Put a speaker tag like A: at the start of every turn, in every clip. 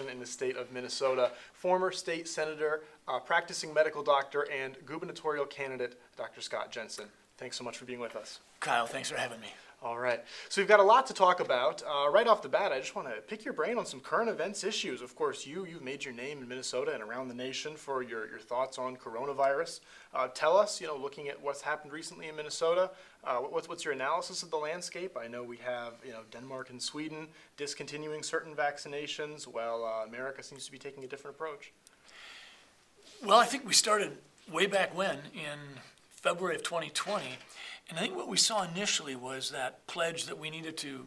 A: discussion in the state of Minnesota. Former state senator, practicing medical doctor, and gubernatorial candidate, Dr. Scott Jensen. Thanks so much for being with us.
B: Kyle, thanks for having me.
A: All right. So we've got a lot to talk about. Right off the bat, I just want to pick your brain on some current events issues. Of course, you've made your name in Minnesota and around the nation for your thoughts on coronavirus. Tell us, looking at what's happened recently in Minnesota, what's your analysis of the landscape? I know we have, Denmark and Sweden discontinuing certain vaccinations, while America seems to be taking a different approach.
B: Well, I think we started way back when, in February of 2020, and I think what we saw initially was that pledge that we needed to,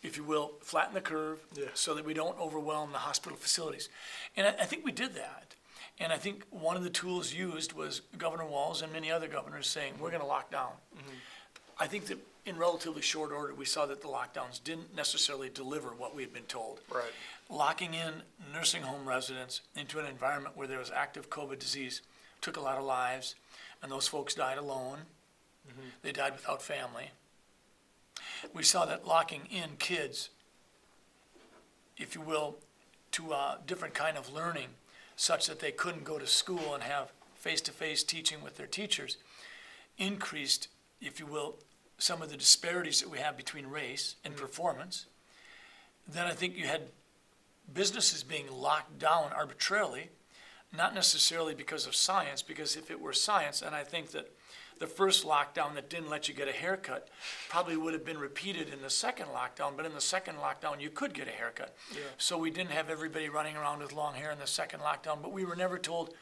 B: if you will, flatten the curve so that we don't overwhelm the hospital facilities. And I think we did that. And I think one of the tools used was Governor Walz and many other governors saying, we're going to lock down. Mm-hmm. I think that in relatively short order, we saw that the lockdowns didn't necessarily deliver what we had been told.
A: Right.
B: Locking in nursing home residents into an environment where there was active COVID disease took a lot of lives, and those folks died alone. Mm-hmm. They died without family. We saw that locking in kids, if you will, to a different kind of learning, such that they couldn't go to school and have face-to-face teaching with their teachers, increased, if you will, some of the disparities that we have between race and performance. Then I think you had businesses being locked down arbitrarily, not necessarily because of science, because if it were science, and I think that the first lockdown that didn't let you get a haircut probably would have been repeated in the second lockdown, but in the second lockdown you could get a haircut. Yeah. So we didn't have everybody running around with long hair in the second lockdown, but we were never told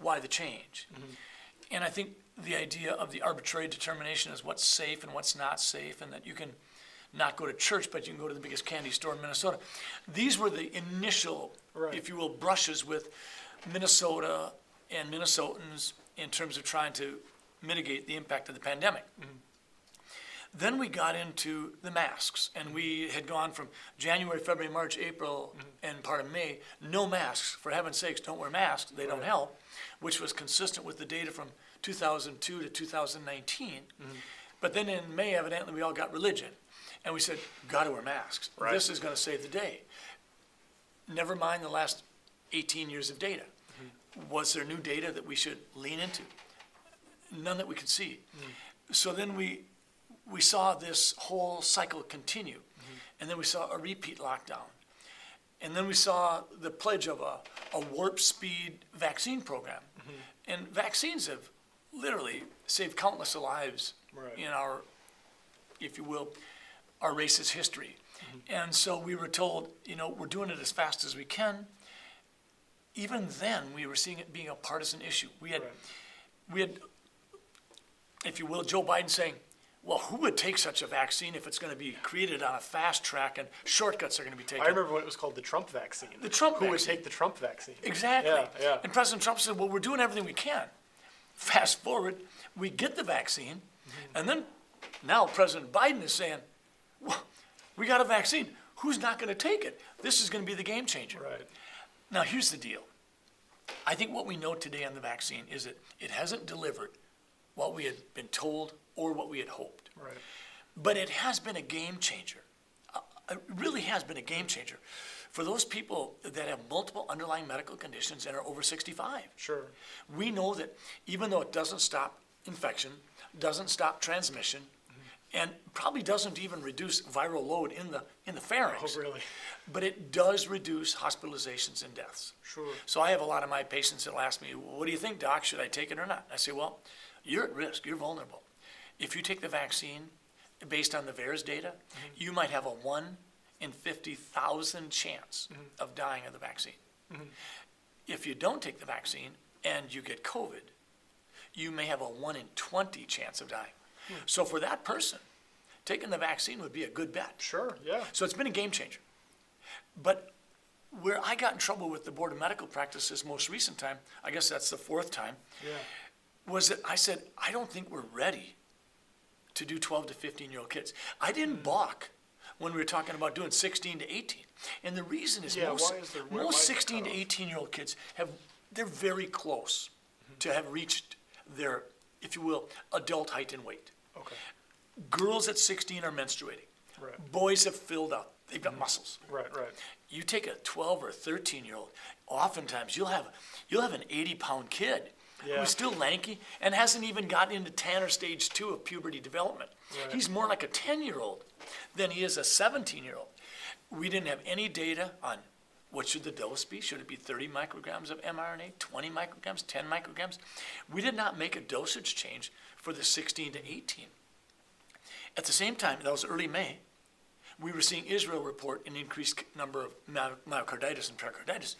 B: why the change. Mm-hmm. And I think the idea of the arbitrary determination is what's safe and what's not safe, and that you can not go to church, but you can go to the biggest candy store in Minnesota. These were the initial, if you will, brushes with Minnesota and Minnesotans in terms of trying to mitigate the impact of the pandemic. Mm-hmm. Then we got into the masks, and we had gone from January, February, March, April, and part of May, no masks. For heaven's sakes, don't wear masks, they don't help, which was consistent with the data from 2002 to 2019. Mm-hmm. But then in May, evidently, we all got religion, and we said, got to wear masks. Right. This is going to save the day. Never mind the last 18 years of data. Mm-hmm. Was there new data that we should lean into? None that we could see. Mm-hmm. So then we saw this whole cycle continue, and then we saw a repeat lockdown. And then we saw the pledge of a warp speed vaccine program. Mm-hmm. And vaccines have literally saved countless lives in our, if you will, our race's history. Mm-hmm. And so we were told, we're doing it as fast as we can. Even then, we were seeing it being a partisan issue. We had, if you will, Joe Biden saying, well, who would take such a vaccine if it's going to be created on a fast track and shortcuts are going to be taken?
A: I remember when it was called the Trump vaccine.
B: The Trump vaccine.
A: Who would take the Trump vaccine?
B: Exactly.
A: Yeah.
B: And President Trump said, well, we're doing everything we can. Fast forward, we get the vaccine, and then now President Biden is saying, well, we got a vaccine. Who's not going to take it? This is going to be the game changer.
A: Right.
B: Now, here's the deal. I think what we know today on the vaccine is that it hasn't delivered what we had been told or what we had hoped.
A: Right.
B: But it has been a game changer. It really has been a game changer for those people that have multiple underlying medical conditions and are over 65.
A: Sure.
B: We know that even though it doesn't stop infection, doesn't stop transmission, and probably doesn't even reduce viral load in the pharynx.
A: Oh, really?
B: But it does reduce hospitalizations and deaths.
A: Sure.
B: So I have a lot of my patients that'll ask me, what do you think, doc? Should I take it or not? I say, well, you're at risk. You're vulnerable. If you take the vaccine, based on the VAERS data, you might have a 1 in 50,000 chance of dying of the vaccine. Mm-hmm. If you don't take the vaccine and you get COVID, you may have a 1 in 20 chance of dying. So for that person, taking the vaccine would be a good bet.
A: Sure, yeah.
B: So it's been a game changer. But where I got in trouble with the Board of Medical Practices most recent time, I guess that's the fourth time, was that I said, I don't think we're ready to do 12 to 15-year-old kids. I didn't balk when we were talking about doing 16 to 18. And the reason is most 16 to 18-year-old kids they're very close to have reached their, if you will, adult height and weight.
A: Okay.
B: Girls at 16 are menstruating.
A: Right.
B: Boys have filled up. They've got muscles.
A: Right.
B: You take a 12 or 13-year-old, oftentimes you'll have an 80-pound kid who's still lanky and hasn't even gotten into Tanner stage 2 of puberty development.
A: Right.
B: He's more like a 10-year-old than he is a 17-year-old. We didn't have any data on what should the dose be. Should it be 30 micrograms of mRNA, 20 micrograms, 10 micrograms? We did not make a dosage change for the 16 to 18. At the same time, that was early May, we were seeing Israel report an increased number of myocarditis and pericarditis.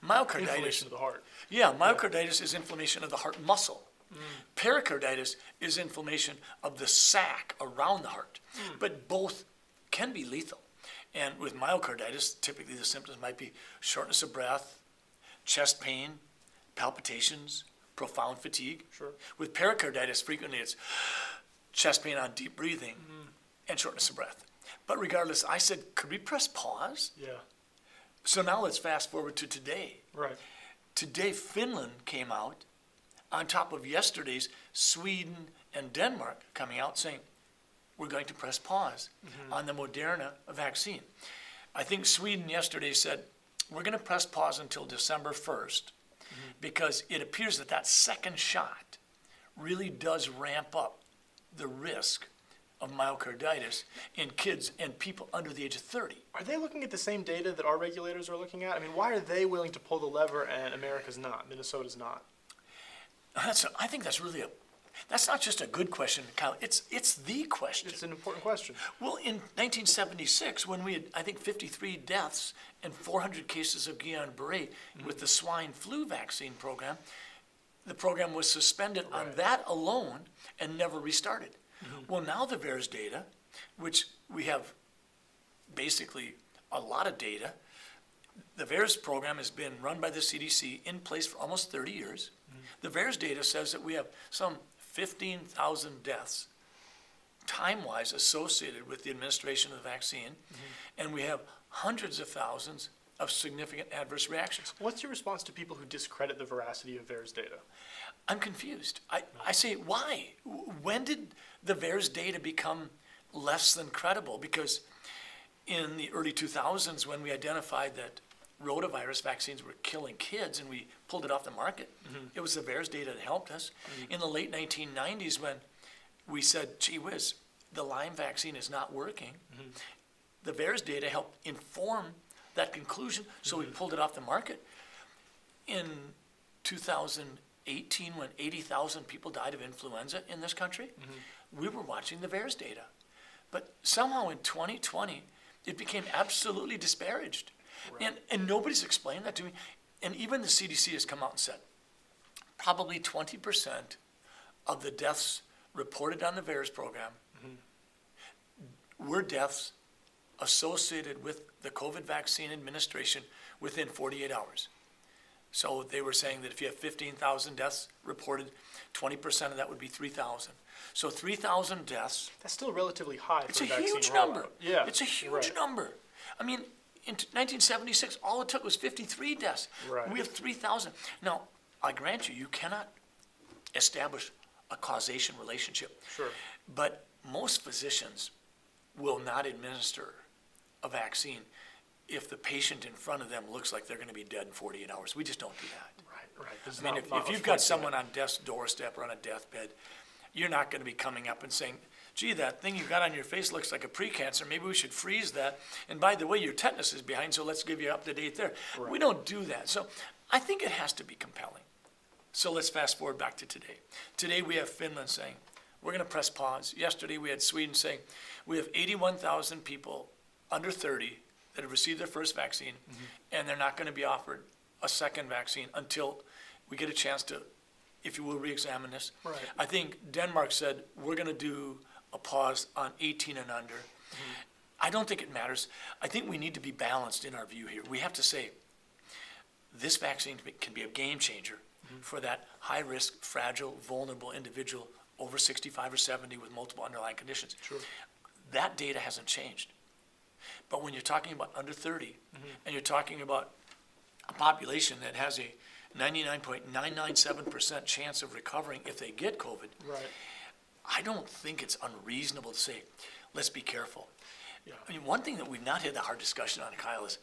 B: Myocarditis,
A: Inflammation of the heart.
B: yeah, myocarditis is inflammation of the heart muscle. Pericarditis is inflammation of the sac around the heart. But both can be lethal. And with myocarditis, typically the symptoms might be shortness of breath, chest pain, palpitations, profound fatigue.
A: Sure.
B: With pericarditis, frequently it's chest pain on deep breathing and shortness of breath. But regardless, I said, could we press pause?
A: Yeah.
B: So now let's fast forward to today.
A: Right.
B: Today, Finland came out on top of yesterday's Sweden and Denmark coming out saying, we're going to press pause on the Moderna vaccine. I think Sweden yesterday said, we're going to press pause until December 1st because it appears that that second shot really does ramp up the risk of myocarditis in kids and people under the age of 30.
A: Are they looking at the same data that our regulators are looking at? I mean, why are they willing to pull the lever and America's not, Minnesota's not?
B: I think that's not just a good question, Kyle. It's the question.
A: It's an important question.
B: Well, in 1976, when we had, I think, 53 deaths and 400 cases of Guillain-Barré with the swine flu vaccine program, the program was suspended on that alone and never restarted. Well, now the VAERS data, which we have basically a lot of data, the VAERS program has been run by the CDC in place for almost 30 years. The VAERS data says that we have some 15,000 deaths time-wise associated with the administration of the vaccine, and we have hundreds of thousands of significant adverse reactions.
A: What's your response to people who discredit the veracity of VAERS data?
B: I'm confused. I say, why? When did the VAERS data become less than credible? Because in the early 2000s, when we identified that rotavirus vaccines were killing kids and we pulled it off the market, it was the VAERS data that helped us. In the late 1990s, when we said, gee whiz, the Lyme vaccine is not working, the VAERS data helped inform that conclusion, so we pulled it off the market. In 2018, when 80,000 people died of influenza in this country, we were watching the VAERS data. But somehow in 2020, it became absolutely disparaged.
A: Right.
B: And nobody's explained that to me. And even the CDC has come out and said, probably 20% of the deaths reported on the VAERS program were deaths associated with the COVID vaccine administration within 48 hours. So they were saying that if you have 15,000 deaths reported, 20% of that would be 3,000. So 3,000 deaths.
A: That's still relatively high
B: It's
A: for
B: a
A: a vaccine
B: huge
A: rollout.
B: number.
A: Yeah,
B: It's a huge number. I mean, in 1976, all it took was 53 deaths.
A: Right.
B: We have 3,000. Now, I grant you, you cannot establish a causation relationship.
A: Sure.
B: But most physicians will not administer a vaccine if the patient in front of them looks like they're going to be dead in 48 hours. We just don't do that.
A: Right. There's
B: I mean,
A: not
B: if
A: much
B: you've
A: point
B: got
A: to
B: someone
A: it.
B: on death's doorstep or on a deathbed, you're not going to be coming up and saying, gee, that thing you got on your face looks like a precancer. Maybe we should freeze that. And by the way, your tetanus is behind, so let's give you up to date there.
A: Right.
B: We don't do that. So I think it has to be compelling. So let's fast forward back to today. Today we have Finland saying, we're going to press pause. Yesterday we had Sweden saying, we have 81,000 people under 30 that have received their first vaccine, and they're not going to be offered a second vaccine until we get a chance to, if you will, re-examine this.
A: Right.
B: I think Denmark said, we're going to do a pause on 18 and under. I don't think it matters. I think we need to be balanced in our view here. We have to say, this vaccine can be a game changer for that high-risk, fragile, vulnerable individual over 65 or 70 with multiple underlying conditions.
A: Sure. That
B: data hasn't changed. But when you're talking about under 30, and you're talking about a population that has a 99.997% chance of recovering if they get COVID,
A: Right.
B: I don't think it's unreasonable to say, let's be careful.
A: Yeah.
B: I mean, one thing that we've not had the hard discussion on, Kyle, is,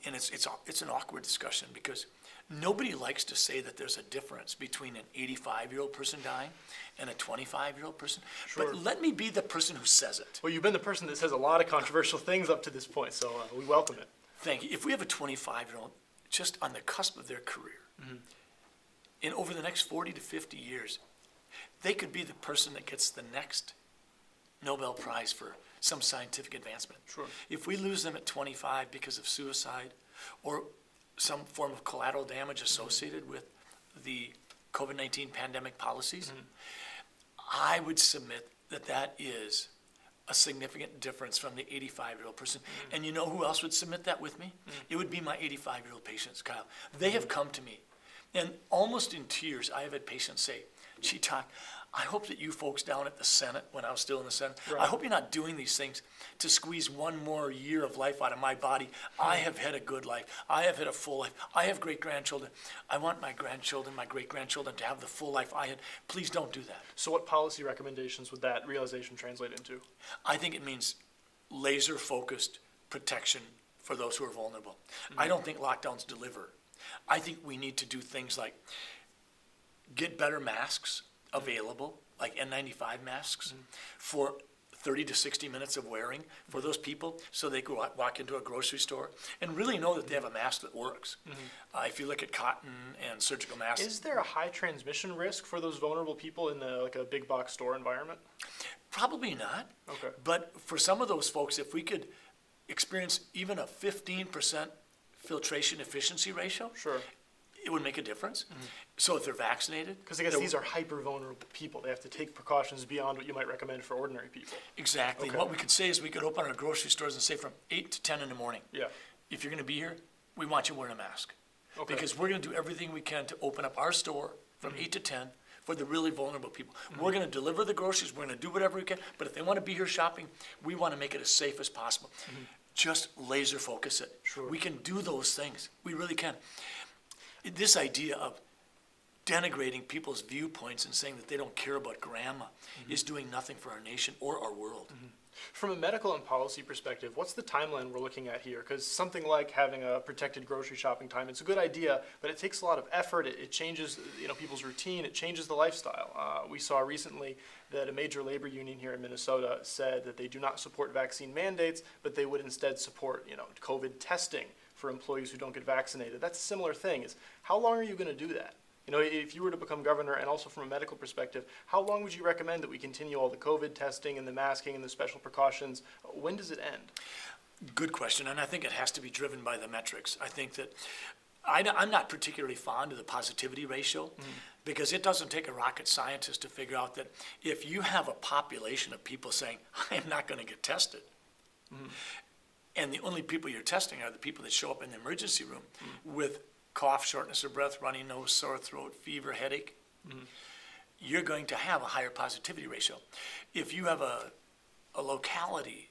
B: and it's an awkward discussion because nobody likes to say that there's a difference between an 85-year-old person dying and a 25-year-old person.
A: Sure.
B: But let me be the person who says it.
A: Well, you've been the person that says a lot of controversial things up to this point, so we welcome it.
B: Thank you. If we have a 25-year-old just on the cusp of their career, and over the next 40 to 50 years, they could be the person that gets the next Nobel Prize for some scientific advancement.
A: Sure.
B: If we lose them at 25 because of suicide or some form of collateral damage associated with the COVID-19 pandemic policies, I would submit that that is a significant difference from the 85-year-old person. And you know who else would submit that with me? It would be my 85-year-old patients, Kyle. They have come to me, and almost in tears, I have had patients say, gee, Doc, I hope that you folks down at the Senate, when I was still in the Senate,
A: Right.
B: I hope you're not doing these things to squeeze one more year of life out of my body. I have had a good life. I have had a full life. I have great-grandchildren. I want my grandchildren, my great-grandchildren to have the full life I had. Please don't do that.
A: So what policy recommendations would that realization translate into?
B: I think it means laser-focused protection for those who are vulnerable. I don't think lockdowns deliver. I think we need to do things like get better masks available, like N95 masks, for 30 to 60 minutes of wearing for those people so they can walk into a grocery store and really know that they have a mask that works. If you look at cotton and surgical masks.
A: Is there a high transmission risk for those vulnerable people in like a big box store environment?
B: Probably not.
A: Okay.
B: But for some of those folks, if we could experience even a 15% filtration efficiency ratio,
A: Sure.
B: it would make a difference. So if they're vaccinated.
A: Because I guess
B: they're-
A: these are hyper vulnerable people. They have to take precautions beyond what you might recommend for ordinary people.
B: Exactly.
A: Okay.
B: What we could say is we could open our grocery stores and say from 8 to 10 in the morning,
A: Yeah.
B: if you're going to be here, we want you wearing a mask.
A: Okay.
B: Because we're going to do everything we can to open up our store from 8 to 10 for the really vulnerable people. We're going to deliver the groceries. We're going to do whatever we can. But if they want to be here shopping, we want to make it as safe as possible. Just laser focus it.
A: Sure.
B: We can do those things. We really can. This idea of denigrating people's viewpoints and saying that they don't care about grandma is doing nothing for our nation or our world.
A: From a medical and policy perspective, what's the timeline we're looking at here? Because something like having a protected grocery shopping time, it's a good idea, but it takes a lot of effort. It changes, people's routine. It changes the lifestyle. We saw recently that a major labor union here in Minnesota said that they do not support vaccine mandates, but they would instead support, COVID testing for employees who don't get vaccinated. That's a similar thing. Is how long are you going to do that? If you were to become governor, and also from a medical perspective, how long would you recommend that we continue all the COVID testing and the masking and the special precautions? When does it end?
B: Good question, and I think it has to be driven by the metrics. I think that I'm not particularly fond of the positivity ratio because it doesn't take a rocket scientist to figure out that if you have a population of people saying, I am not going to get tested, and the only people you're testing are the people that show up in the emergency room with cough, shortness of breath, runny nose, sore throat, fever, headache, you're going to have a higher positivity ratio. If you have a locality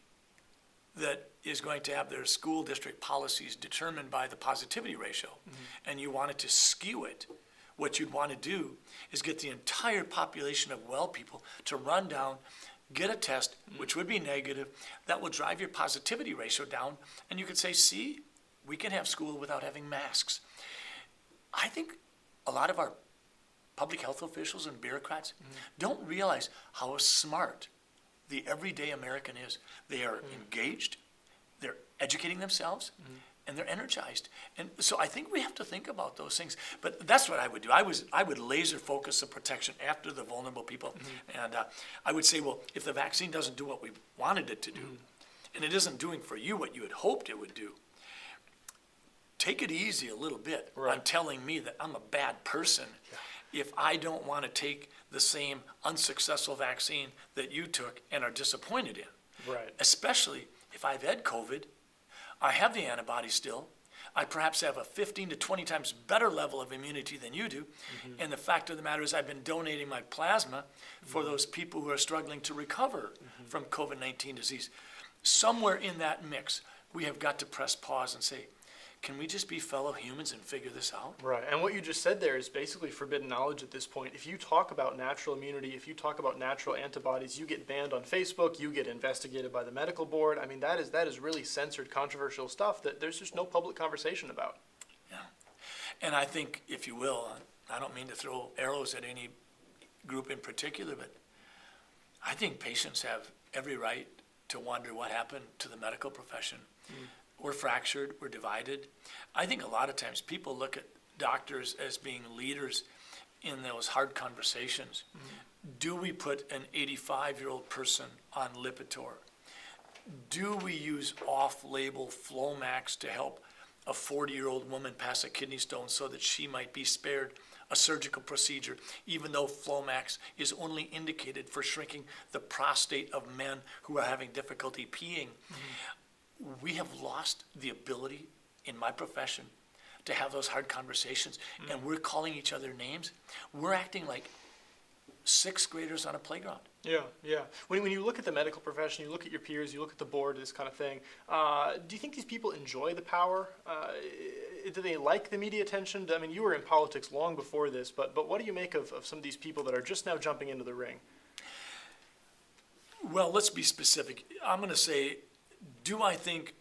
B: that is going to have their school district policies determined by the positivity ratio, and you wanted to skew it, what you'd want to do is get the entire population of well people to run down, get a test, which would be negative. That will drive your positivity ratio down, and you could say, see, we can have school without having masks. I think a lot of our public health officials and bureaucrats don't realize how smart the everyday American is. They are engaged, they're educating themselves, and they're energized. And so I think we have to think about those things. But that's what I would do. I would laser focus the protection after the vulnerable people. And I would say, well, if the vaccine doesn't do what we wanted it to do, and it isn't doing for you what you had hoped it would do, take it easy a little bit on telling me that I'm a bad person if I don't want to take the same unsuccessful vaccine that you took and are disappointed in.
A: Right.
B: Especially if I've had COVID, I have the antibodies still, I perhaps have a 15 to 20 times better level of immunity than you do, and the fact of the matter is I've been donating my plasma for those people who are struggling to recover from COVID-19 disease. Somewhere in that mix, we have got to press pause and say, can we just be fellow humans and figure this out?
A: Right, and what you just said there is basically forbidden knowledge at this point. If you talk about natural immunity, if you talk about natural antibodies, you get banned on Facebook, you get investigated by the medical board. I mean, that is really censored, controversial stuff that there's just no public conversation about.
B: Yeah. And I think, if you will, I don't mean to throw arrows at any group in particular, but I think patients have every right to wonder what happened to the medical profession. We're fractured, we're divided. I think a lot of times people look at doctors as being leaders in those hard conversations. Do we put an 85-year-old person on Lipitor? Do we use off-label Flomax to help a 40-year-old woman pass a kidney stone so that she might be spared a surgical procedure, even though Flomax is only indicated for shrinking the prostate of men who are having difficulty peeing? We have lost the ability in my profession to have those hard conversations, and we're calling each other names. We're acting like sixth graders on a playground.
A: Yeah, yeah. When you look at the medical profession, you look at your peers, you look at the board, this kind of thing, do you think these people enjoy the power? Do they like the media attention? I mean, you were in politics long before this, but what do you make of some of these people that are just now jumping into the ring?
B: Well, let's be specific. I'm going to say, do I think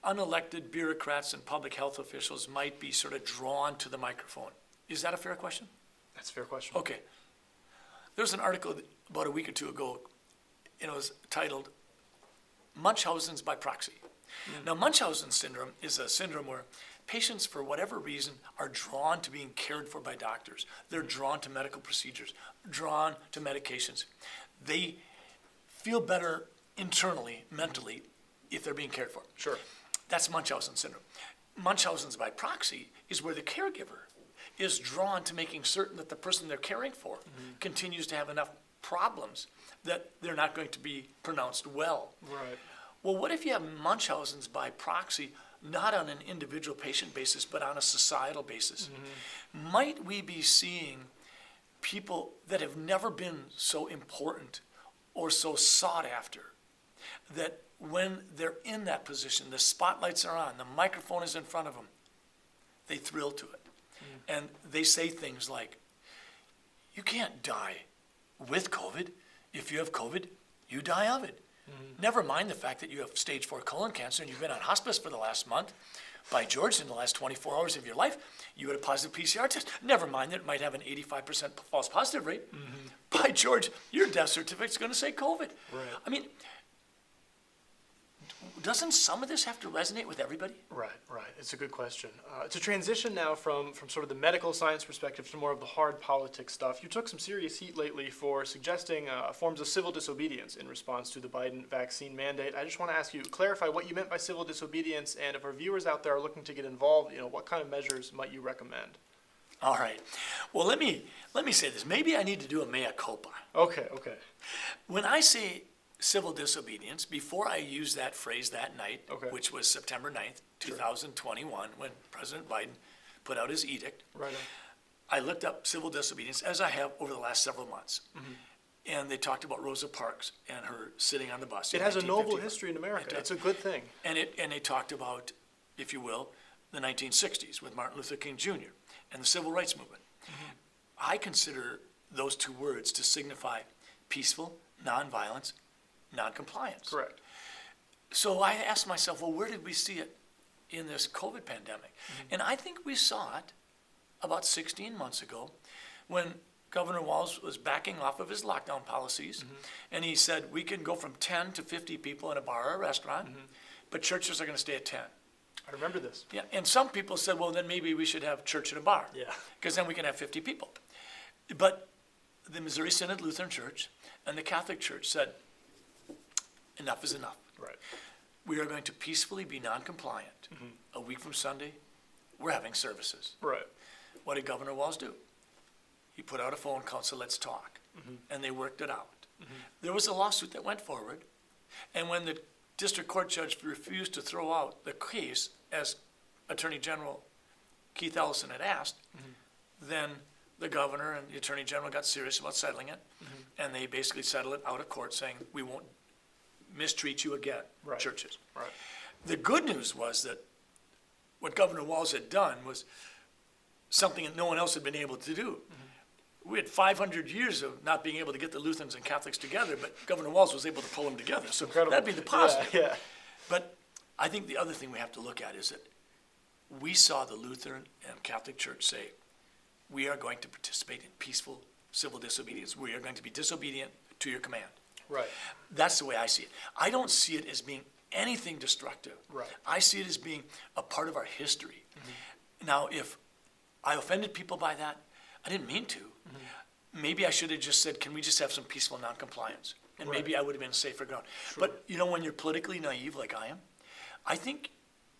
B: unelected bureaucrats and public health officials might be sort of drawn to the microphone? Is that a fair question?
A: That's a fair question.
B: Okay. There's an article about a week or two ago, and it was titled, Munchausen's by Proxy. Now, Munchausen Syndrome is a syndrome where patients, for whatever reason, are drawn to being cared for by doctors. They're drawn to medical procedures, drawn to medications. They feel better internally, mentally, if they're being cared for.
A: Sure.
B: That's Munchausen Syndrome. Munchausen's by proxy is where the caregiver is drawn to making certain that the person they're caring for continues to have enough problems that they're not going to be pronounced well.
A: Right.
B: Well, what if you have Munchausen's by proxy, not on an individual patient basis, but on a societal basis? Might we be seeing people that have never been so important or so sought after, that when they're in that position, the spotlights are on, the microphone is in front of them, they thrill to it. And they say things like, you can't die with COVID. If you have COVID, you die of it. Never mind the fact that you have stage 4 colon cancer and you've been on hospice for the last month. By George, in the last 24 hours of your life, you had a positive PCR test. Never mind that it might have an 85% false positive rate. By George, your death certificate's going to say COVID.
A: Right.
B: I mean, doesn't some of this have to resonate with everybody?
A: Right. It's a good question. To transition now from sort of the medical science perspective to more of the hard politics stuff, you took some serious heat lately for suggesting forms of civil disobedience in response to the Biden vaccine mandate. I just want to ask you, clarify what you meant by civil disobedience, and if our viewers out there are looking to get involved, what kind of measures might you recommend?
B: All right. Well, let me say this. Maybe I need to do a mea culpa.
A: Okay.
B: When I say civil disobedience, before I used that phrase that night,
A: Okay.
B: which was September 9th, 2021, when President Biden put out his edict,
A: Right.
B: I looked up civil disobedience, as I have over the last several months. And they talked about Rosa Parks and her sitting on the bus.
A: It
B: in
A: has a noble
B: 1955.
A: history in America.
B: It
A: It's a good thing.
B: And they talked about, if you will, the 1960s with Martin Luther King Jr. and the Civil Rights Movement. I consider those two words to signify peaceful, nonviolence, noncompliance.
A: Correct.
B: So I asked myself, well, where did we see it in this COVID pandemic? And I think we saw it about 16 months ago when Governor Walz was backing off of his lockdown policies, and he said we can go from 10 to 50 people in a bar or a restaurant, but churches are going to stay at 10.
A: I remember this.
B: Yeah, and some people said, well, then maybe we should have church at a bar.
A: Yeah.
B: Because then we can have 50 people. But the Missouri Synod Lutheran Church and the Catholic Church said, enough is enough.
A: Right.
B: We are going to peacefully be non-compliant. A week from Sunday, we're having services.
A: Right.
B: What did Governor Walz do? He put out a phone call and said, let's talk. And they worked it out. There was a lawsuit that went forward. And when the district court judge refused to throw out the case, as Attorney General Keith Ellison had asked, then the governor and the Attorney General got serious about settling it. And they basically settled it out of court, saying, we won't mistreat you again,
A: Right.
B: churches.
A: Right.
B: The good news was that what Governor Walz had done was something that no one else had been able to do. We had 500 years of not being able to get the Lutherans and Catholics together, but Governor Walz was able to pull them together. So
A: Incredible.
B: that'd be the positive.
A: Yeah.
B: But I think the other thing we have to look at is that we saw the Lutheran and Catholic Church say, we are going to participate in peaceful civil disobedience. We are going to be disobedient to your command.
A: Right.
B: That's the way I see it. I don't see it as being anything destructive.
A: Right.
B: I see it as being a part of our history. Now, if I offended people by that, I didn't mean to. Maybe I should have just said, can we just have some peaceful noncompliance? And
A: Right.
B: maybe I would have been safer ground.
A: Sure.
B: But you know, when you're politically naive like I am, I think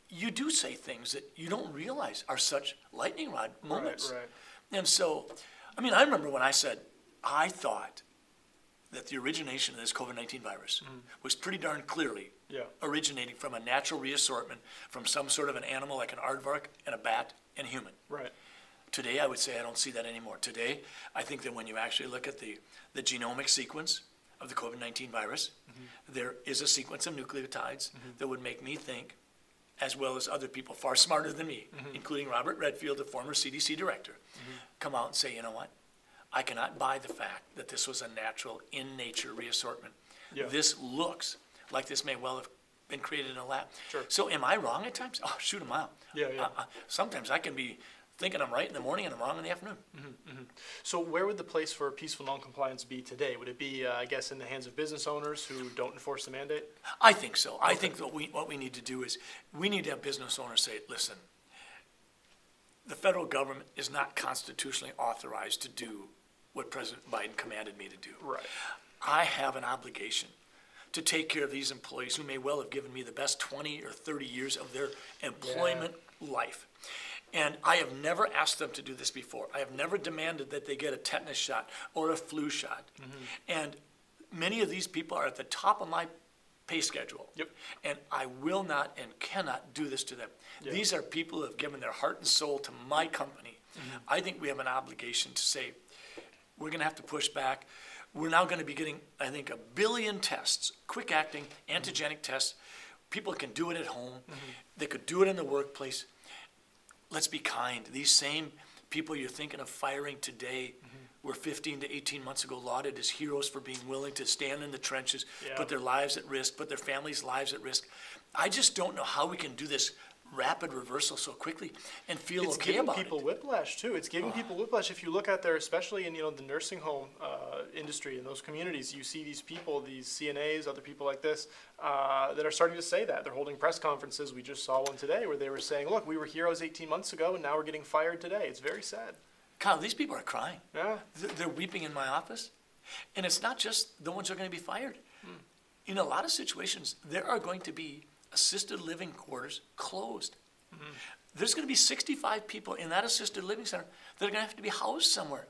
B: you do say things that you don't realize are such lightning rod moments.
A: Right.
B: And so, I mean, I remember when I said, I thought that the origination of this COVID-19 virus was pretty darn clearly
A: Yeah.
B: originating from a natural reassortment from some sort of an animal like an aardvark and a bat and a human.
A: Right.
B: Today, I would say I don't see that anymore. Today, I think that when you actually look at the genomic sequence of the COVID-19 virus, there is a sequence of nucleotides that would make me think, as well as other people far smarter than me, including Robert Redfield, the former CDC director, come out and say, you know what? I cannot buy the fact that this was a natural, in-nature reassortment.
A: Yeah.
B: This looks like this may well have been created in a lab.
A: Sure.
B: So am I wrong at times? Oh, shoot 'em out.
A: Yeah.
B: Sometimes I can be thinking I'm right in the morning and I'm wrong in the afternoon.
A: So where would the place for peaceful noncompliance be today? Would it be, I guess, in the hands of business owners who don't enforce the mandate?
B: I think so. I think that what we need to do is we need to have business owners say, listen, the federal government is not constitutionally authorized to do what President Biden commanded me to do.
A: Right.
B: I have an obligation to take care of these employees who may well have given me the best 20 or 30 years of their employment life. And I have never asked them to do this before. I have never demanded that they get a tetanus shot or a flu shot. And many of these people are at the top of my pay schedule.
A: Yep.
B: And I will not and cannot do this to them.
A: Yeah.
B: These are people who have given their heart and soul to my company. I think we have an obligation to say, we're going to have to push back. We're now going to be getting, I think, 1 billion tests, quick-acting, antigenic tests. People can do it at home. They could do it in the workplace. Let's be kind. These same people you're thinking of firing today were 15 to 18 months ago lauded as heroes for being willing to stand in the trenches,
A: Yeah.
B: put their lives at risk, put their families' lives at risk. I just don't know how we can do this rapid reversal so quickly and feel
A: It's
B: okay
A: giving
B: about
A: people
B: it.
A: whiplash too. It's giving people whiplash. If you look out there, especially in the nursing home industry in those communities, you see these people, these CNAs, other people like this, that are starting to say that. They're holding press conferences. We just saw one today where they were saying, "Look, we were heroes 18 months ago, and now we're getting fired today." It's very sad.
B: Kyle, these people are crying.
A: Yeah.
B: They're weeping in my office. And it's not just the ones who are going to be fired. In a lot of situations, there are going to be assisted living quarters closed. There's going to be 65 people in that assisted living center that are going to have to be housed somewhere.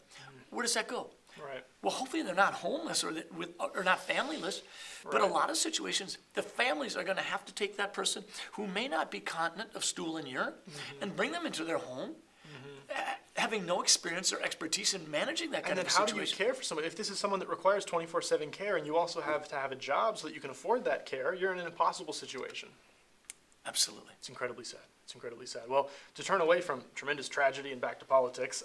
B: Where does that go?
A: Right.
B: Well, hopefully they're not homeless or not familyless, but a
A: Right.
B: lot of situations, the families are going to have to take that person who may not be continent of stool and urine and bring them into their home, having no experience or expertise in managing that
A: And
B: kind
A: then
B: of
A: how do you
B: situation.
A: care for someone? If this is someone that requires 24/7 care and you also have to have a job so that you can afford that care, you're in an impossible situation.
B: Absolutely.
A: It's incredibly sad. It's incredibly sad. Well, to turn away from tremendous tragedy and back to politics,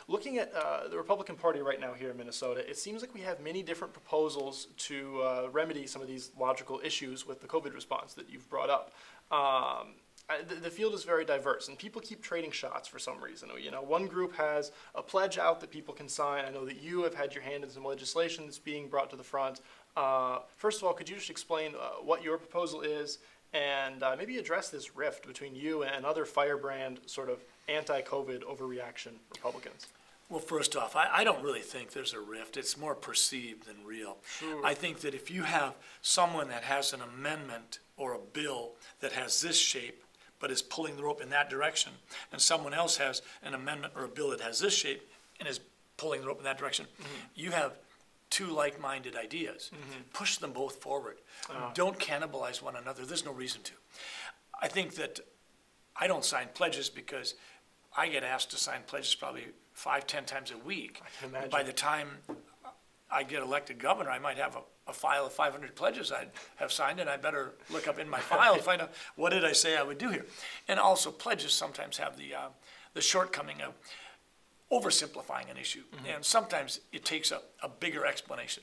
A: looking at the Republican Party right now here in Minnesota, it seems like we have many different proposals to remedy some of these logical issues with the COVID response that you've brought up. The field is very diverse, and people keep trading shots for some reason. One group has a pledge out that people can sign. I know that you have had your hand in some legislation that's being brought to the front. First of all, could you just explain what your proposal is, and maybe address this rift between you and other firebrand sort of anti-COVID overreaction Republicans?
B: Well, first off, I don't really think there's a rift. It's more perceived than real.
A: Sure.
B: I think that if you have someone that has an amendment or a bill that has this shape but is pulling the rope in that direction, and someone else has an amendment or a bill that has this shape and is pulling the rope in that direction, you have two like-minded ideas. Push them both forward. Don't cannibalize one another. There's no reason to. I think that I don't sign pledges because I get asked to sign pledges probably 5-10 times a week.
A: I can imagine.
B: By the time I get elected governor, I might have a file of 500 pledges I'd have signed, and I better look up in my file and find out what did I say I would do here. And also, pledges sometimes have the shortcoming of oversimplifying an issue, and sometimes it takes a bigger explanation.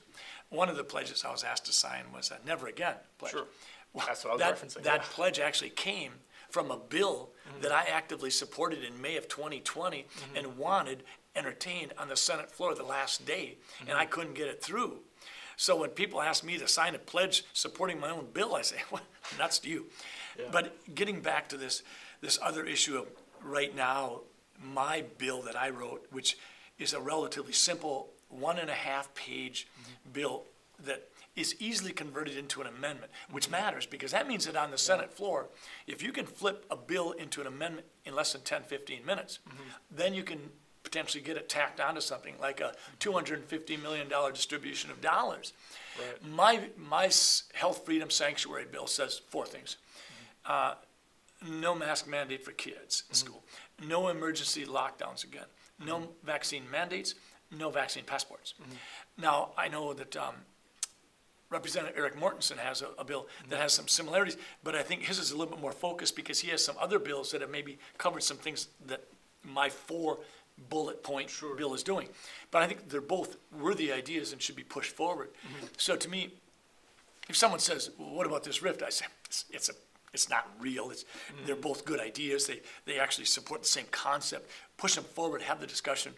B: One of the pledges I was asked to sign was a never again pledge.
A: Sure.
B: Well,
A: That's what I was referencing.
B: that pledge actually came from a bill that I actively supported in May of 2020 and wanted entertained on the Senate floor the last day, and I couldn't get it through. So when people ask me to sign a pledge supporting my own bill, I say, well, nuts to you.
A: Yeah.
B: But getting back to this other issue of right now, my bill that I wrote, which is a relatively simple 1.5-page bill that is easily converted into an amendment, which matters because that means that on the Senate floor, if you can flip a bill into an amendment in less than 10, 15 minutes, then you can potentially get it tacked onto something like a $250 million distribution of dollars.
A: Right.
B: My health freedom sanctuary bill says 4 things. No mask mandate for kids in school. No emergency lockdowns again. No vaccine mandates. No vaccine passports. Now, I know that Representative Eric Mortensen has a bill that has some similarities, but I think his is a little bit more focused because he has some other bills that have maybe covered some things that my 4-bullet point bill is doing. But I think they're both worthy ideas and should be pushed forward. So to me, if someone says, well, what about this rift? I say, it's not real. They're both good ideas. They actually support the same concept. Push them forward, have the discussion.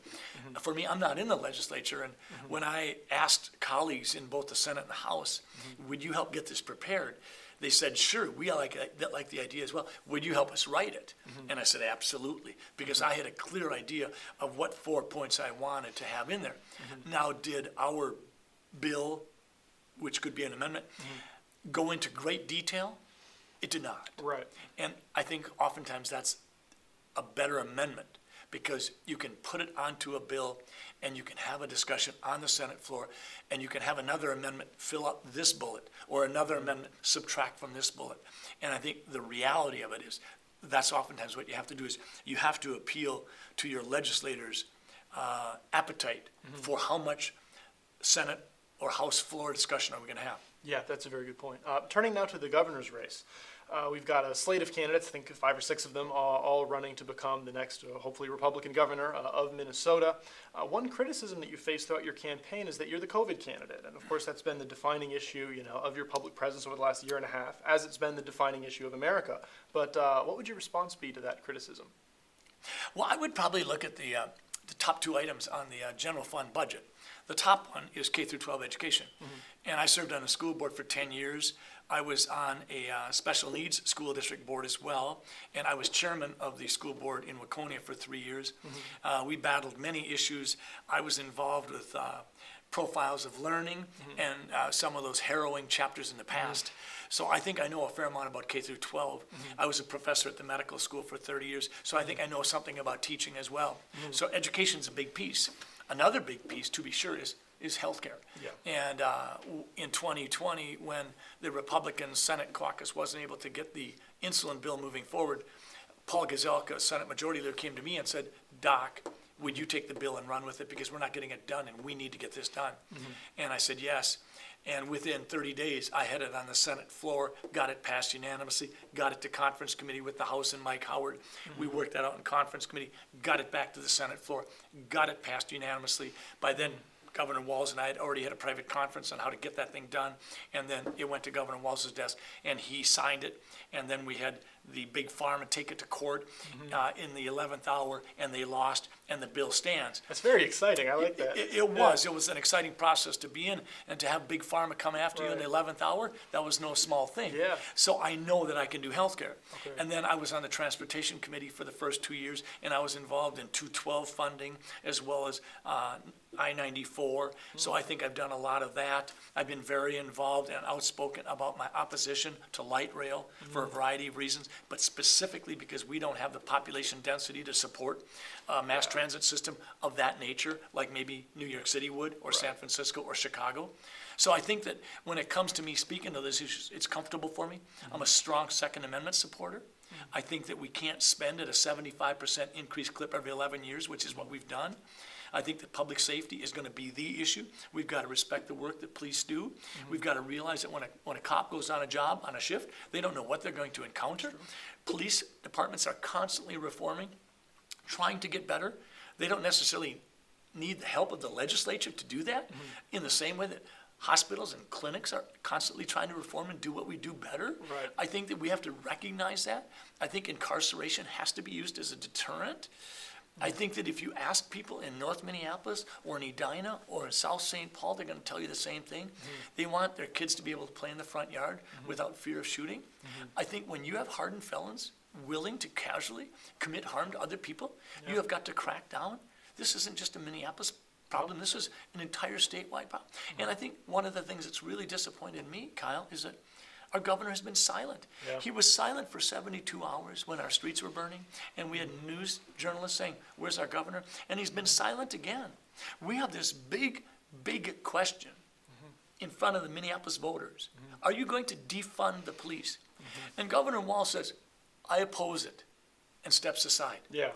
B: For me, I'm not in the legislature, and when I asked colleagues in both the Senate and the House, would you help get this prepared? They said, sure, we like the idea as well. Would you help us write it? And I said, absolutely, because I had a clear idea of what 4 points I wanted to have in there. Now, did our bill, which could be an amendment, go into great detail? It did not.
A: Right.
B: And I think oftentimes that's a better amendment because you can put it onto a bill and you can have a discussion on the Senate floor and you can have another amendment fill up this bullet or another amendment subtract from this bullet. And I think the reality of it is that's oftentimes what you have to do is you have to appeal to your legislators' appetite for how much Senate or House floor discussion are we going to have.
A: Yeah, that's a very good point. Turning now to the governor's race. We've got a slate of candidates, I think 5 or 6 of them, all running to become the next, hopefully, Republican governor of Minnesota. One criticism that you faced throughout your campaign is that you're the COVID candidate. And of course, that's been the defining issue, of your public presence over the last year and a half, as it's been the defining issue of America. But what would your response be to that criticism?
B: Well, I would probably look at the top 2 items on the general fund budget. The top one is K through 12 education. And I served on the school board for 10 years. I was on a special needs school district board as well. And I was chairman of the school board in Waconia for 3 years. We battled many issues. I was involved with profiles of learning and some of those harrowing chapters in the past. So I think I know a fair amount about K through 12. I was a professor at the medical school for 30 years. So I think I know something about teaching as well. So education's a big piece. Another big piece, to be sure, is healthcare. Yeah. And in 2020, when the Republican Senate caucus wasn't able to get the insulin bill moving forward, Paul Gazelka, Senate Majority Leader, came to me and said, Doc, would you take the bill and run with it because we're not getting it done and we need to get this done? And I said, yes. And within 30 days, I had it on the Senate floor, got it passed unanimously, got it to conference committee with the House and Mike Howard. We worked that out in conference committee, got it back to the Senate floor, got it passed unanimously. By then, Governor Walz and I had already had a private conference on how to get that thing done. And then it went to Governor Walz's desk and he signed it. And then we had the big pharma take it to court in the 11th hour and they lost and the bill stands.
A: That's very exciting. I like that.
B: It was an exciting process to be in and to have big pharma come after you in the 11th hour, that was no small thing.
A: Yeah.
B: So I know that I can do healthcare. Okay. And then I was on the transportation committee for the first 2 years and I was involved in 212 funding as well as I-94. So I think I've done a lot of that. I've been very involved and outspoken about my opposition to light rail for a variety of reasons, but specifically because we don't have the population density to support a mass transit system of that nature, like maybe New York City would, or San Francisco, or Chicago. So I think that when it comes to me speaking to those issues, it's comfortable for me. I'm a strong Second Amendment supporter. I think that we can't spend at a 75% increase clip every 11 years, which is what we've done. I think that public safety is going to be the issue. We've got to respect the work that police do. We've got to realize that when a cop goes on a job, on a shift, they don't know what they're going to encounter. Police departments are constantly reforming, trying to get better. They don't necessarily need the help of the legislature to do that, in the same way that hospitals and clinics are constantly trying to reform and do what we do better.
A: Right.
B: I think that we have to recognize that. I think incarceration has to be used as a deterrent. I think that if you ask people in North Minneapolis or in Edina or in South St. Paul, they're going to tell you the same thing. They want their kids to be able to play in the front yard without fear of shooting. I think when you have hardened felons willing to casually commit harm to other people, you have got to crack down. This isn't just a Minneapolis problem. This is an entire statewide problem. And I think one of the things that's really disappointed me, Kyle, is that our governor has been silent.
A: Yeah.
B: He was silent for 72 hours when our streets were burning, and we had news journalists saying, where's our governor? And he's been silent again. We have this big, big question in front of the Minneapolis voters. Are you going to defund the police? And Governor Walz says, I oppose it, and steps aside.
A: Yeah.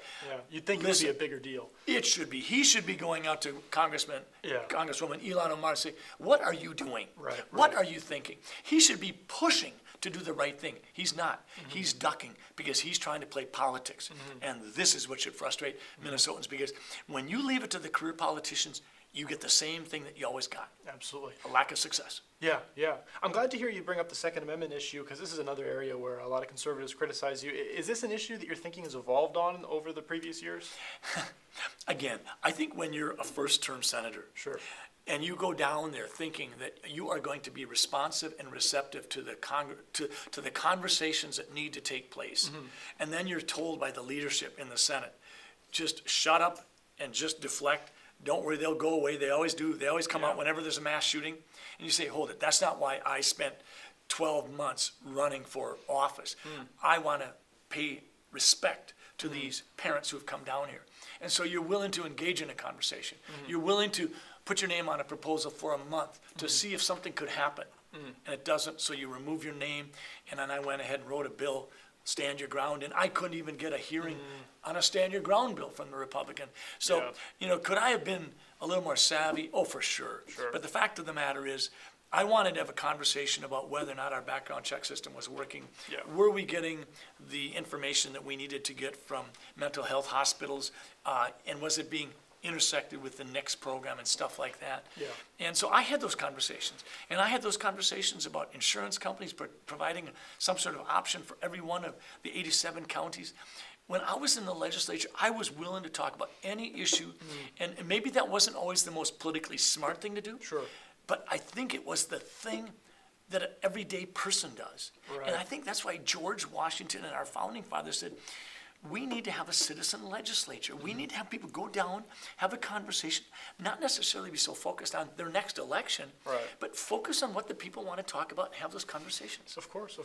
A: You'd think
B: Listen,
A: it would be a bigger deal.
B: It should be. He should be going out to Congresswoman Ilhan Omar and say, what are you doing?
A: Right.
B: What are you thinking? He should be pushing to do the right thing. He's not. He's ducking because he's trying to play politics. And this is what should frustrate Minnesotans, because when you leave it to the career politicians, you get the same thing that you always got,
A: Absolutely.
B: a lack of success.
A: Yeah. I'm glad to hear you bring up the Second Amendment issue, because this is another area where a lot of conservatives criticize you. Is this an issue that your thinking has evolved on over the previous years?
B: Again, I think when you're a first-term senator,
A: Sure.
B: and you go down there thinking that you are going to be responsive and receptive to the conversations that need to take place, and then you're told by the leadership in the Senate, just shut up and just deflect. Don't worry, they'll go away. They always do. They always come out whenever there's a mass shooting. And you say, hold it, that's not why I spent 12 months running for office. I want to pay respect to these parents who have come down here. And so you're willing to engage in a conversation. You're willing to put your name on a proposal for a month to see if something could happen. And it doesn't, so you remove your name. And then I went ahead and wrote a bill, Stand Your Ground, and I couldn't even get a hearing on a Stand Your Ground bill from the Republican. So, could I have been a little more savvy? Oh, for sure. But the fact of the matter is, I wanted to have a conversation about whether or not our background check system was working. Were we getting the information that we needed to get from mental health hospitals? And was it being intersected with the next program and stuff like that? And so I had those conversations. And I had those conversations about insurance companies providing some sort of option for every one of the 87 counties. When I was in the legislature, I was willing to talk about any issue. And maybe that wasn't always the most politically smart thing to do.
A: Sure.
B: But I think it was the thing that an everyday person does. And I think that's why George Washington and our founding fathers said, we need to have a citizen legislature. We need to have people go down, have a conversation, not necessarily be so focused on their next election, but focus on what the people want to talk about and have those conversations.
A: Of course.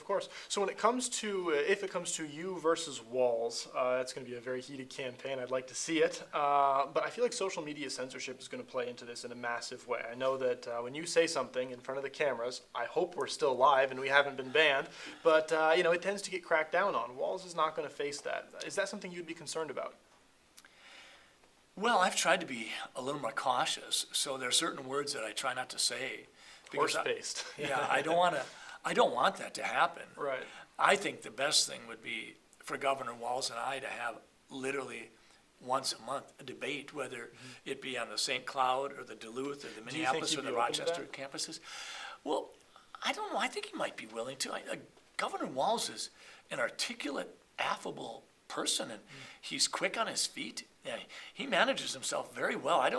A: So when it comes to, if it comes to you versus Walz, that's going to be a very heated campaign. I'd like to see it. But I feel like social media censorship is going to play into this in a massive way. I know that when you say something in front of the cameras, I hope we're still live and we haven't been banned, but it tends to get cracked down on. Walz is not going to face that. Is that something you'd be concerned about?
B: Well, I've tried to be a little more cautious, so there are certain words that I try not to say.
A: Horse-based.
B: I don't want that to happen.
A: Right.
B: I think the best thing would be for Governor Walz and I to have literally once a month a debate, whether it be on the St. Cloud or the Duluth or the Minneapolis or the Rochester campuses. Well, I don't know. I think he might be willing to. Governor Walz is an articulate, affable person, and he's quick on his feet. Yeah, he manages himself very well. I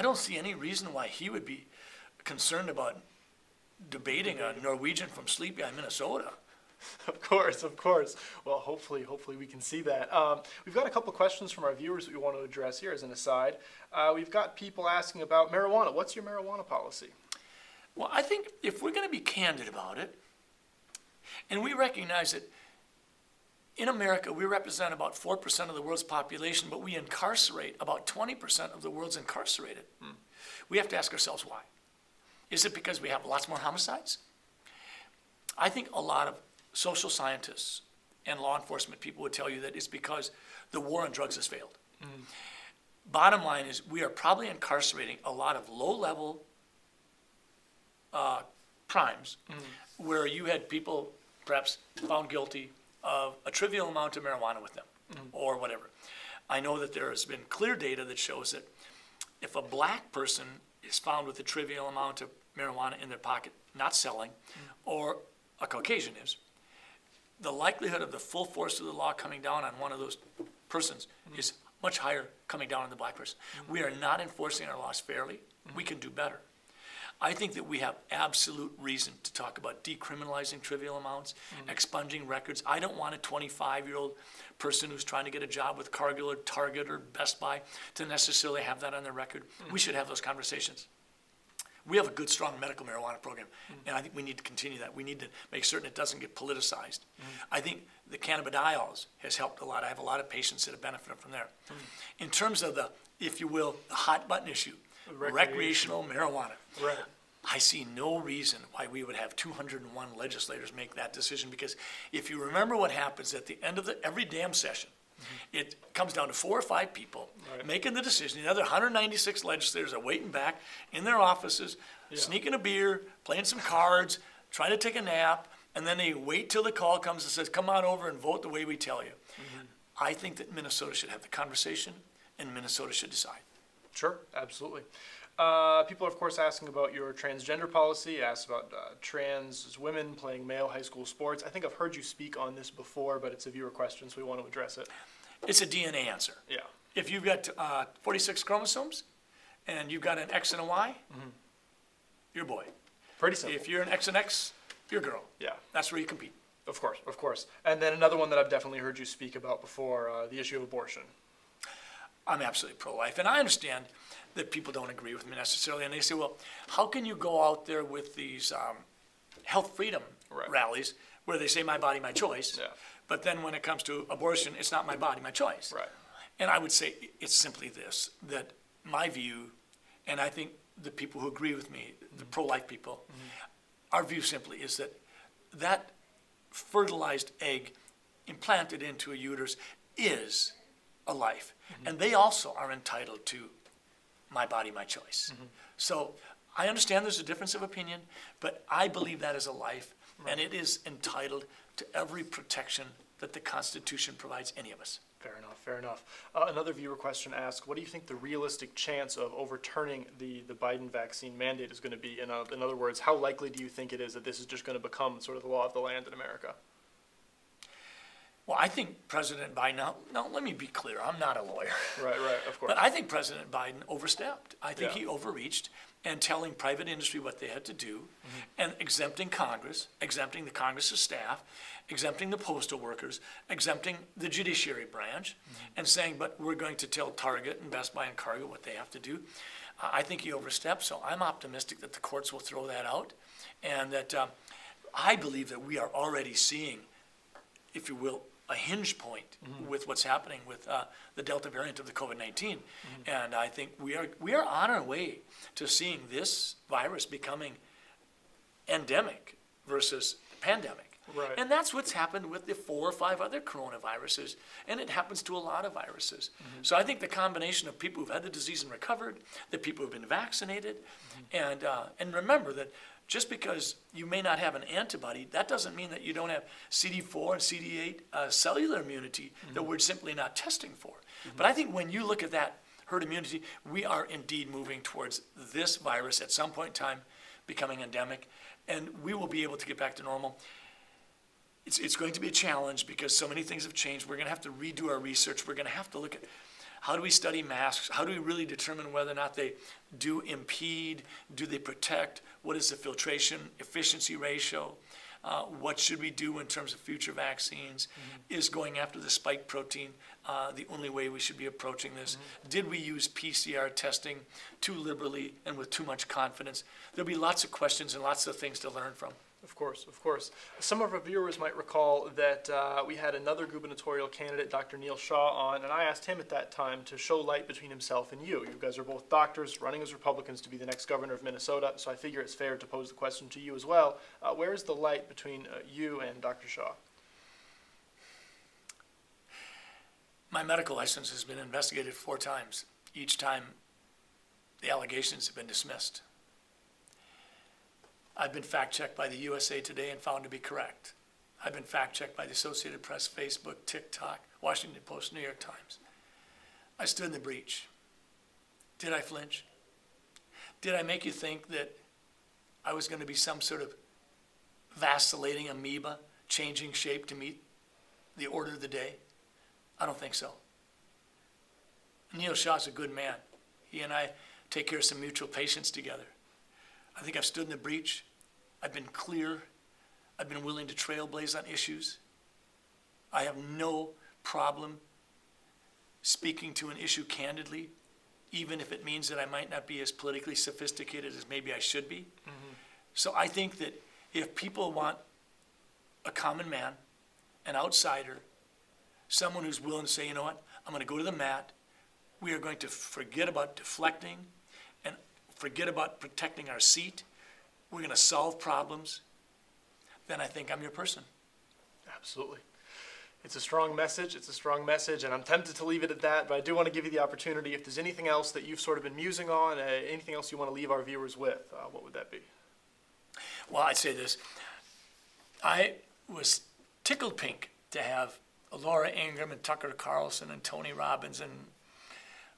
B: don't see any reason why he would be concerned about debating a Norwegian from Sleepy Eye, Minnesota.
A: Of course. Well, hopefully we can see that. We've got a couple questions from our viewers that we want to address here as an aside. We've got people asking about marijuana. What's your marijuana policy?
B: Well, I think if we're going to be candid about it, and we recognize that in America, we represent about 4% of the world's population, but we incarcerate about 20% of the world's incarcerated. We have to ask ourselves why. Is it because we have lots more homicides? I think a lot of social scientists and law enforcement people would tell you that it's because the war on drugs has failed. bottom line is we are probably incarcerating a lot of low-level crimes where you had people perhaps found guilty of a trivial amount of marijuana with them or whatever. I know that there has been clear data that shows that if a black person is found with a trivial amount of marijuana in their pocket, not selling, or a Caucasian is, the likelihood of the full force of the law coming down on one of those persons is much higher coming down on the black person. We are not enforcing our laws fairly. We can do better. I think that we have absolute reason to talk about decriminalizing trivial amounts, expunging records. I don't want a 25-year-old person who's trying to get a job with Cargill or Target or Best Buy to necessarily have that on their record. We should have those conversations. We have a good, strong medical marijuana program, and I think we need to continue that. We need to make certain it doesn't get politicized. I think the cannabidiols has helped a lot. I have a lot of patients that have benefited from there. In terms of the, if you will, the hot button issue, recreational marijuana.
A: Right.
B: I see no reason why we would have 201 legislators make that decision, because if you remember what happens at the end of every damn session, it comes down to 4 or 5 people making the decision. The other 196 legislators are waiting back in their offices, sneaking a beer, playing some cards, trying to take a nap, and then they wait till the call comes and says, come on over and vote the way we tell you. I think that Minnesota should have the conversation, and Minnesota should decide.
A: Sure, absolutely. People are, of course, asking about your transgender policy, asked about trans women playing male high school sports. I think I've heard you speak on this before, but it's a viewer question, so we want to address it.
B: It's a DNA answer.
A: Yeah.
B: If you've got 46 chromosomes and you've got an X and a Y, you're a boy.
A: Pretty simple.
B: If you're an X and X, you're a girl.
A: Yeah.
B: That's where you compete.
A: Of course, of course. And then another one that I've definitely heard you speak about before, the issue of abortion.
B: I'm absolutely pro-life, and I understand that people don't agree with me necessarily, and they say, well, how can you go out there with these health freedom rallies where they say my body, my choice, but then when it comes to abortion, it's not my body, my choice.
A: Right.
B: And I would say it's simply this, that my view, and I think the people who agree with me, the pro-life people, our view simply is that that fertilized egg implanted into a uterus is a life. And they also are entitled to my body, my choice. So I understand there's a difference of opinion, but I believe that is a life, and it is entitled to every protection that the Constitution provides any of us.
A: Fair enough, fair enough. Another viewer question asked, what do you think the realistic chance of overturning the Biden vaccine mandate is going to be? In other words, how likely do you think it is that this is just going to become sort of the law of the land in America?
B: Well, I think President Biden, now let me be clear, I'm not a lawyer.
A: Right, of course.
B: But I think President Biden overstepped. I think he overreached and telling private industry what they had to do and exempting Congress, exempting the Congress's staff, exempting the postal workers, exempting the judiciary branch, and saying, but we're going to tell Target and Best Buy and Cargill what they have to do. I think he overstepped, so I'm optimistic that the courts will throw that out, and that I believe that we are already seeing, if you will, a hinge point with what's happening with the Delta variant of the COVID-19. And I think we are on our way to seeing this virus becoming endemic versus pandemic.
A: Right.
B: And that's what's happened with the 4 or 5 other coronaviruses, and it happens to a lot of viruses. So I think the combination of people who've had the disease and recovered, the people who've been vaccinated, and remember that just because you may not have an antibody, that doesn't mean that you don't have CD4 and CD8 cellular immunity that we're simply not testing for. But I think when you look at that herd immunity, we are indeed moving towards this virus at some point in time becoming endemic, and we will be able to get back to normal. It's going to be a challenge because so many things have changed. We're going to have to redo our research. We're going to have to look at how do we study masks? How do we really determine whether or not they do impede? Do they protect? What is the filtration efficiency ratio? What should we do in terms of future vaccines? Is going after the spike protein the only way we should be approaching this? Did we use PCR testing too liberally and with too much confidence? There'll be lots of questions and lots of things to learn from.
A: Of course, of course. Some of our viewers might recall that we had another gubernatorial candidate, Dr. Neil Shaw, on, and I asked him at that time to show light between himself and you. You guys are both doctors running as Republicans to be the next governor of Minnesota, so I figure it's fair to pose the question to you as well. Where is the light between you and Dr. Shaw?
B: My medical license has been investigated 4 times, each time the allegations have been dismissed. I've been fact-checked by the USA Today and found to be correct. I've been fact-checked by the Associated Press, Facebook, TikTok, Washington Post, New York Times. I stood in the breach. Did I flinch? Did I make you think that I was going to be some sort of vacillating amoeba, changing shape to meet the order of the day? I don't think so. Neil Shaw's a good man. He and I take care of some mutual patients together. I think I've stood in the breach. I've been clear. I've been willing to trailblaze on issues. I have no problem speaking to an issue candidly, even if it means that I might not be as politically sophisticated as maybe I should be. Mm-hmm. So I think that if people want a common man, an outsider, someone who's willing to say, you know what, I'm going to go to the mat. We are going to forget about deflecting and forget about protecting our seat. We're going to solve problems. Then I think I'm your person.
A: Absolutely. It's a strong message. It's a strong message, and I'm tempted to leave it at that, but I do want to give you the opportunity. If there's anything else that you've sort of been musing on, anything else you want to leave our viewers with, what would that be?
B: Well, I'd say this. I was tickled pink to have Laura Ingraham and Tucker Carlson and Tony Robbins and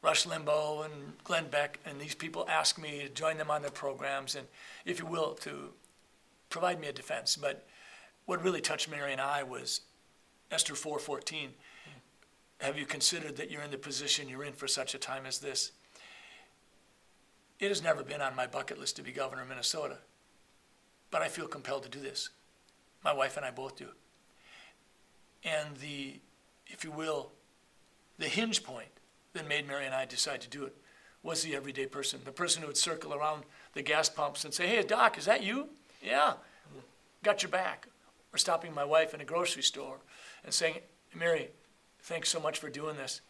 B: Rush Limbaugh and Glenn Beck and these people ask me to join them on their programs and, if you will, to provide me a defense. But what really touched Mary and I was Esther 4:14. Have you considered that you're in the position you're in for such a time as this? It has never been on my bucket list to be governor of Minnesota, but I feel compelled to do this. My wife and I both do. And the, if you will, the hinge point that made Mary and I decide to do it was the everyday person, the person who would circle around the gas pumps and say, hey, Doc, is that you? Yeah, got your back. Or stopping my wife in a grocery store and saying, Mary, thanks so much for doing this.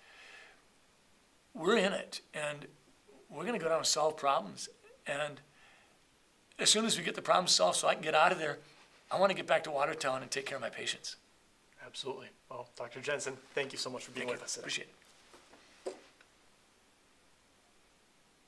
B: We're in it, and we're going to go down and solve problems. And as soon as we get the problem solved so I can get out of there, I want to get back to Watertown and take care of my patients.
A: Absolutely. Well, Dr. Jensen, thank you so much for being with us today.
B: Appreciate it.